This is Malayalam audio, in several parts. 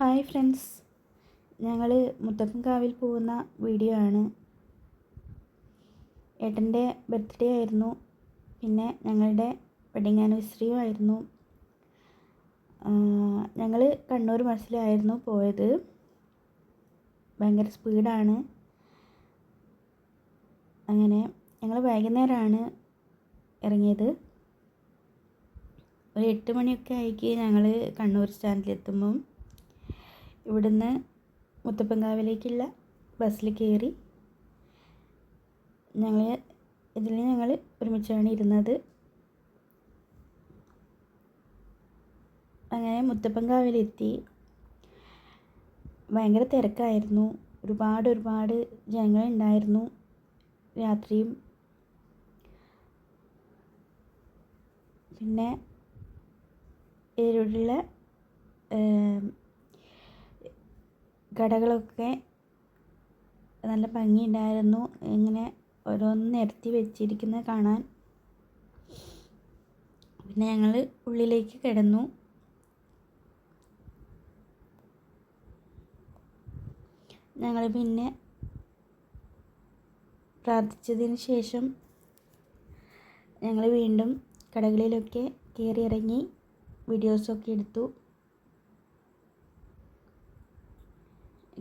ഹായ് ഫ്രണ്ട്സ്, ഞങ്ങൾ മുത്തപ്പൻകാവിൽ പോകുന്ന വീഡിയോ ആണ്. ഏട്ടൻ്റെ ബർത്ത്ഡേ ആയിരുന്നു, പിന്നെ ഞങ്ങളുടെ വെഡിങ് ആനിവേഴ്സറിയും ആയിരുന്നു. ഞങ്ങൾ കണ്ണൂർ ബസ്സിലായിരുന്നു പോയത്. ഭയങ്കര സ്പീഡാണ്. അങ്ങനെ ഞങ്ങൾ വൈകുന്നേരമാണ് ഇറങ്ങിയത്. ഒരു 8 മണിയൊക്കെ ആയിക്ക് ഞങ്ങൾ കണ്ണൂർ സ്റ്റാൻഡിലെത്തുമ്പം ഇവിടുന്ന് മുത്തപ്പൻകാവിലേക്കുള്ള ബസ്സിൽ കയറി. ഞങ്ങൾ ഒരുമിച്ചാണ് ഇരുന്നത്. അങ്ങനെ മുത്തപ്പൻകാവിലെത്തി. ഭയങ്കര തിരക്കായിരുന്നു. ഒരുപാട് ജനങ്ങളുണ്ടായിരുന്നു. രാത്രിയും പിന്നെ ഇതിലുള്ള കടകളൊക്കെ നല്ല ഭംഗിയുണ്ടായിരുന്നു. ഇങ്ങനെ ഓരോന്ന് നിരത്തി വെച്ചിരിക്കുന്നത് കാണാൻ. പിന്നെ ഞങ്ങൾ ഉള്ളിലേക്ക് കിടന്നു. ഞങ്ങൾ പിന്നെ പ്രാർത്ഥിച്ചതിന് ശേഷം ഞങ്ങൾ വീണ്ടും കടകളിലൊക്കെ കയറി ഇറങ്ങി വീഡിയോസൊക്കെ എടുത്തു.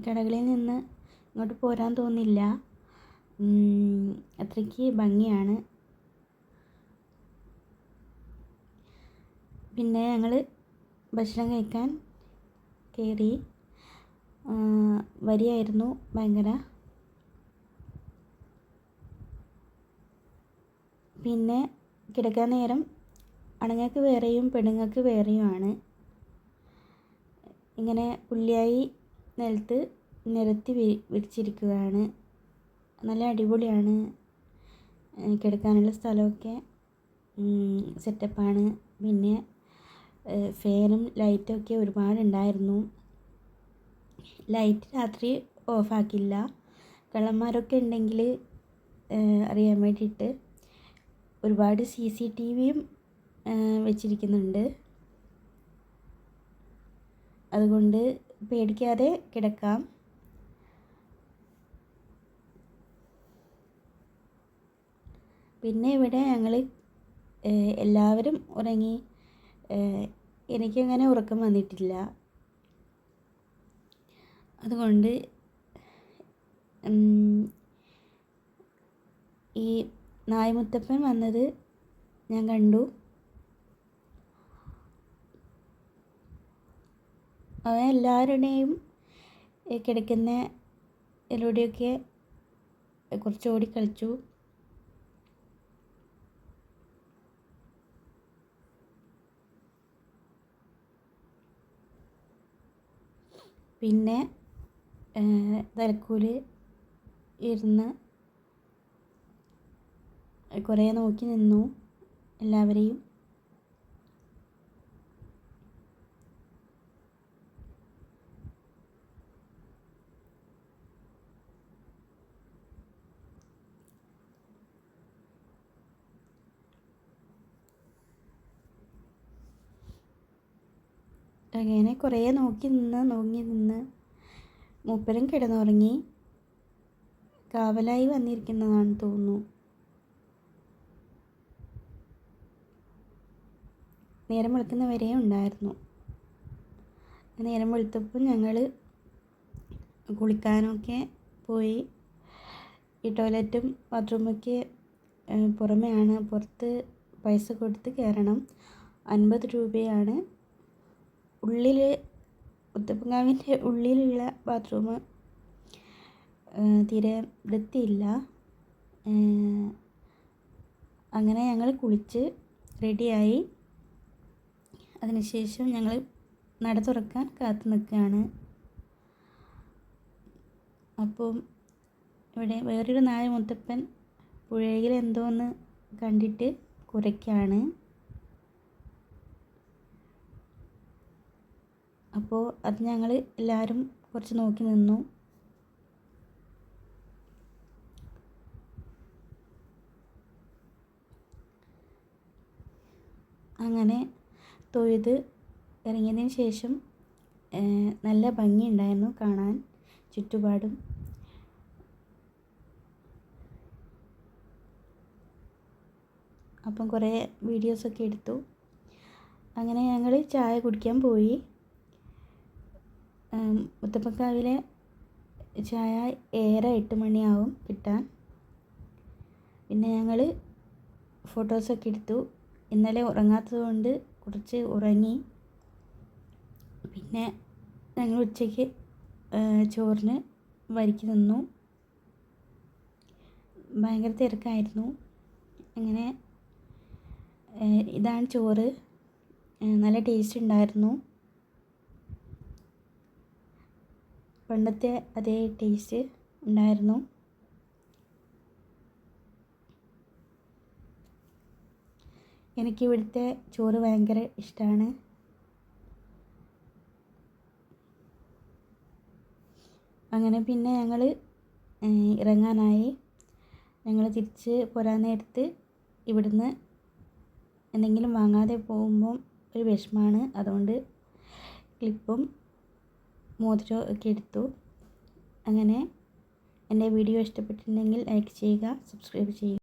കടകളിൽ നിന്ന് ഇങ്ങോട്ട് പോരാൻ തോന്നില്ല, അത്രയ്ക്ക് ഭംഗിയാണ്. പിന്നെ ഞങ്ങൾ ഭക്ഷണം കഴിക്കാൻ കയറി. വരിയായിരുന്നു ഭയങ്കര. പിന്നെ കിടക്കാൻ നേരം ആണുങ്ങൾക്ക് വേറെയും പെണ്ണുങ്ങൾക്ക് വേറെയുമാണ്. ഇങ്ങനെ പുള്ളിയായി നിലത്ത് നിരത്തി വിരിച്ചിരിക്കുകയാണ്. നല്ല അടിപൊളിയാണ്. കിടക്കാനുള്ള സ്ഥലമൊക്കെ സെറ്റപ്പാണ്. പിന്നെ ഫാനും ലൈറ്റൊക്കെ ഒരുപാടുണ്ടായിരുന്നു. ലൈറ്റ് രാത്രി ഓഫാക്കില്ല. കള്ളന്മാരൊക്കെ ഉണ്ടെങ്കിൽ അറിയാൻ വേണ്ടിയിട്ട് ഒരുപാട് CCTVയും വെച്ചിരിക്കുന്നുണ്ട്. അതുകൊണ്ട് പേടിക്കാതെ കിടക്കാം. പിന്നെ ഇവിടെ ഞങ്ങൾ എല്ലാവരും ഉറങ്ങി. എനിക്കങ്ങനെ ഉറക്കം വന്നിട്ടില്ല. അതുകൊണ്ട് ഈ നായമുത്തപ്പൻ വന്നത് ഞാൻ കണ്ടു. അവൻ എല്ലാവരുടെയും കിടക്കുന്ന ഇതിലൂടെയൊക്കെ കുറച്ച് ഓടി കളിച്ചു. പിന്നെ തലക്കൂല് ഇരുന്ന് കുറേ നോക്കി നിന്നു എല്ലാവരെയും. അങ്ങനെ കുറേ നോക്കി നിന്ന് മൂപ്പരും കിടന്നുറങ്ങി. കാവലായി വന്നിരിക്കുന്നതാണെന്ന് തോന്നുന്നു. നേരം വെളുക്കുന്നവരെ ഉണ്ടായിരുന്നു. നേരം വെളുത്തപ്പോൾ ഞങ്ങൾ കുളിക്കാനൊക്കെ പോയി. ഈ ടോയ്ലറ്റും ബാത്റൂമൊക്കെ പുറമെയാണ്. പുറത്ത് പൈസ കൊടുത്ത് കയറണം. 50 രൂപയാണ്. ഉള്ളിൽ മുത്തപ്പൻകാവിൻ്റെ ഉള്ളിലുള്ള ബാത്റൂം തീരെ വൃത്തിയില്ല. അങ്ങനെ ഞങ്ങൾ കുളിച്ച് റെഡിയായി. അതിനുശേഷം ഞങ്ങൾ നട തുറക്കാൻ കാത്തു നിൽക്കുകയാണ്. അപ്പം ഇവിടെ വേറൊരു നായ മുത്തപ്പൻ പുഴയിൽ എന്തോന്ന് കണ്ടിട്ട് കുരയ്ക്കാണ്. അപ്പോൾ അത് ഞങ്ങൾ എല്ലാവരും കുറച്ച് നോക്കി നിന്നു. അങ്ങനെ തൊഴുത് ഇറങ്ങിയതിന് ശേഷം നല്ല ഭംഗിയുണ്ടായിരുന്നു കാണാൻ ചുറ്റുപാടും. അപ്പം കുറേ വീഡിയോസൊക്കെ എടുത്തു. അങ്ങനെ ഞങ്ങൾ ചായ കുടിക്കാൻ പോയി. മുത്തപ്പൻകാവിലെ ചായ 8 മണിയാവും കിട്ടാൻ. പിന്നെ ഞങ്ങൾ ഫോട്ടോസൊക്കെ എടുത്തു. ഇന്നലെ ഉറങ്ങാത്തത് കൊണ്ട് കുറച്ച് ഉറങ്ങി. പിന്നെ ഞങ്ങൾ ഉച്ചയ്ക്ക് ചോറിന് വരിക്ക് നിന്നു. ഭയങ്കര തിരക്കായിരുന്നു. അങ്ങനെ ഇതാണ് ചോറ്. നല്ല ടേസ്റ്റ് ഉണ്ടായിരുന്നു. പണ്ടത്തെ അതേ ടേസ്റ്റ് ഉണ്ടായിരുന്നു. എനിക്ക് ഇവിടുത്തെ ചോറ് ഭയങ്കര ഇഷ്ടമാണ്. അങ്ങനെ പിന്നെ ഞങ്ങൾ ഇറങ്ങാനായി. ഞങ്ങൾ തിരിച്ച് പോരാൻ നേരത്ത് ഇവിടുന്ന് എന്തെങ്കിലും വാങ്ങാതെ പോകുമ്പം ഒരു വിഷമമാണ്. അതുകൊണ്ട് ക്ലിപ്പും മോതിരം ഒക്കെ എടുത്തു. അങ്ങനെ എൻ്റെ വീഡിയോ ഇഷ്ടപ്പെട്ടിട്ടുണ്ടെങ്കിൽ ലൈക്ക് ചെയ്യുക, സബ്സ്ക്രൈബ് ചെയ്യുക.